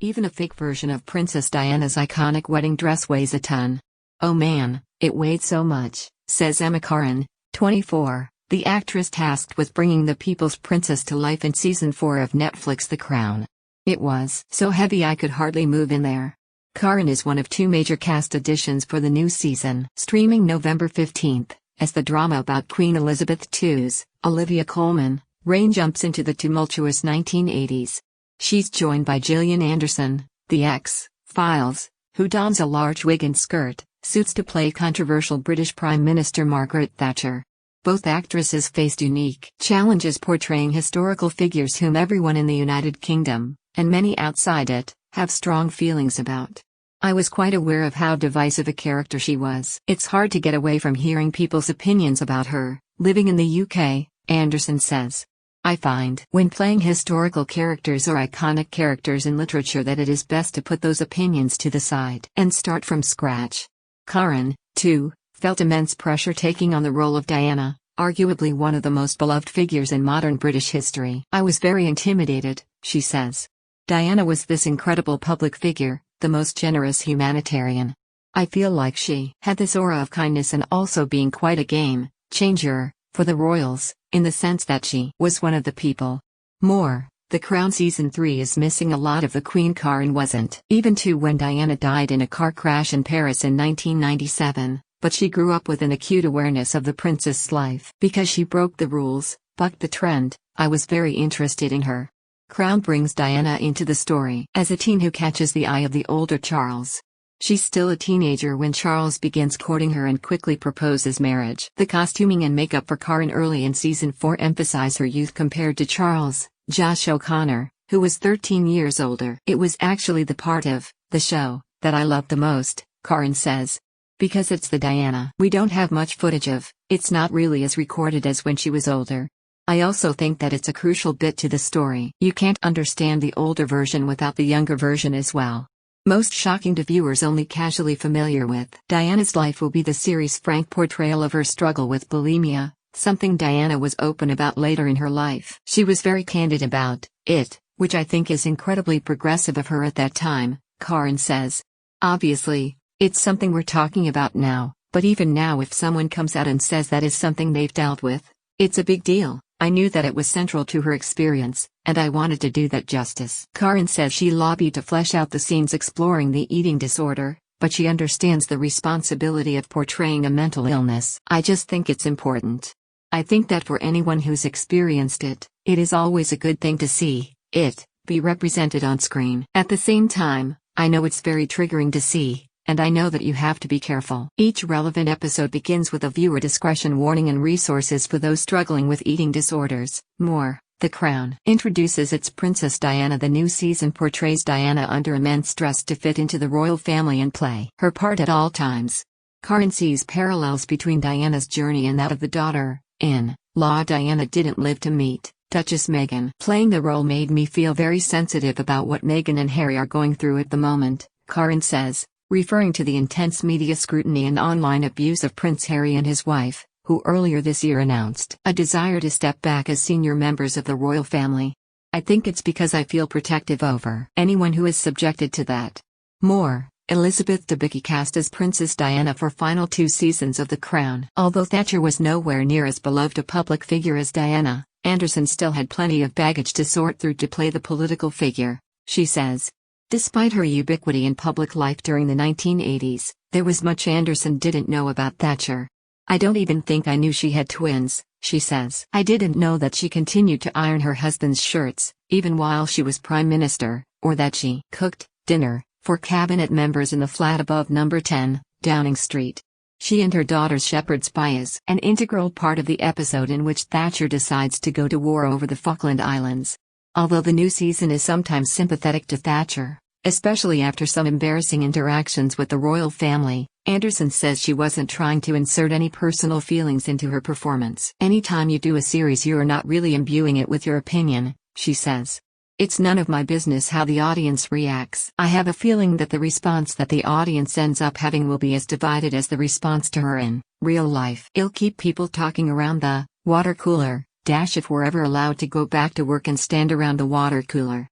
Even a fake version of Princess Diana's iconic wedding dress weighs a ton. "Oh man, it weighed so much," says Emma Corrin, 24, the actress tasked with bringing the People's Princess to life in Season 4 of Netflix The Crown. "It was so heavy I could hardly move in there." Corrin is one of two major cast additions for the new season. Streaming November 15th, as the drama about Queen Elizabeth II's, Olivia Colman, reign jumps into the tumultuous 1980s. She's joined by Gillian Anderson, the X-Files, who dons a large wig and skirt, suits to play controversial British Prime Minister Margaret Thatcher. Both actresses faced unique challenges portraying historical figures whom everyone in the United Kingdom, and many outside it, have strong feelings about. "I was quite aware of how divisive a character she was. It's hard to get away from hearing people's opinions about her, living in the UK," Anderson says. "I find when playing historical characters or iconic characters in literature that it is best to put those opinions to the side and start from scratch." Corrin, too, felt immense pressure taking on the role of Diana, arguably one of the most beloved figures in modern British history. "I was very intimidated," she says. "Diana was this incredible public figure, the most generous humanitarian. I feel like she had this aura of kindness and also being quite a game changer for the royals, in the sense that she was one of the people." More, The Crown Season 3 is missing a lot of the Queen. Corrin wasn't even two when Diana died in a car crash in Paris in 1997, but she grew up with an acute awareness of the princess' life. "Because she broke the rules, bucked the trend, I was very interested in her." Crown brings Diana into the story as a teen who catches the eye of the older Charles. She's still a teenager when Charles begins courting her and quickly proposes marriage. The costuming and makeup for Corrin early in Season 4 emphasize her youth compared to Charles, Josh O'Connor, who was 13 years older. "It was actually the part of the show that I loved the most," Corrin says. "Because it's the Diana we don't have much footage of, it's not really as recorded as when she was older. I also think that it's a crucial bit to the story. You can't understand the older version without the younger version as well." Most shocking to viewers only casually familiar with Diana's life will be the series' frank portrayal of her struggle with bulimia, something Diana was open about later in her life. "She was very candid about it, which I think is incredibly progressive of her at that time," Corrin says. "Obviously, it's something we're talking about now, but even now if someone comes out and says that is something they've dealt with, it's a big deal. I knew that it was central to her experience, and I wanted to do that justice." Corrin says she lobbied to flesh out the scenes exploring the eating disorder, but she understands the responsibility of portraying a mental illness. "I just think it's important. I think that for anyone who's experienced it, it is always a good thing to see it be represented on screen. At the same time, I know it's very triggering to see, and I know that you have to be careful." Each relevant episode begins with a viewer discretion warning and resources for those struggling with eating disorders. More, The Crown introduces its Princess Diana. The new season portrays Diana under immense stress to fit into the royal family and play her part at all times. Corrin sees parallels between Diana's journey and that of the daughter-in-law Diana didn't live to meet, Duchess Meghan. "Playing the role made me feel very sensitive about what Meghan and Harry are going through at the moment," Corrin says, referring to the intense media scrutiny and online abuse of Prince Harry and his wife, who earlier this year announced a desire to step back as senior members of the royal family. "I think it's because I feel protective over anyone who is subjected to that." More, Elizabeth Debicki cast as Princess Diana for final 2 seasons of The Crown. Although Thatcher was nowhere near as beloved a public figure as Diana, Anderson still had plenty of baggage to sort through to play the political figure, she says. Despite her ubiquity in public life during the 1980s, there was much Anderson didn't know about Thatcher. "I don't even think I knew she had twins," she says. "I didn't know that she continued to iron her husband's shirts, even while she was Prime Minister, or that she cooked dinner for cabinet members in the flat above number 10, Downing Street." She and her daughter's shepherd's pie is an integral part of the episode in which Thatcher decides to go to war over the Falkland Islands. Although the new season is sometimes sympathetic to Thatcher, especially after some embarrassing interactions with the royal family, Anderson says she wasn't trying to insert any personal feelings into her performance. "Anytime you do a series you're not really imbuing it with your opinion," she says. "It's none of my business how the audience reacts. I have a feeling that the response that the audience ends up having will be as divided as the response to her in real life. It'll keep people talking around the water cooler, if we're ever allowed to go back to work and stand around the water cooler."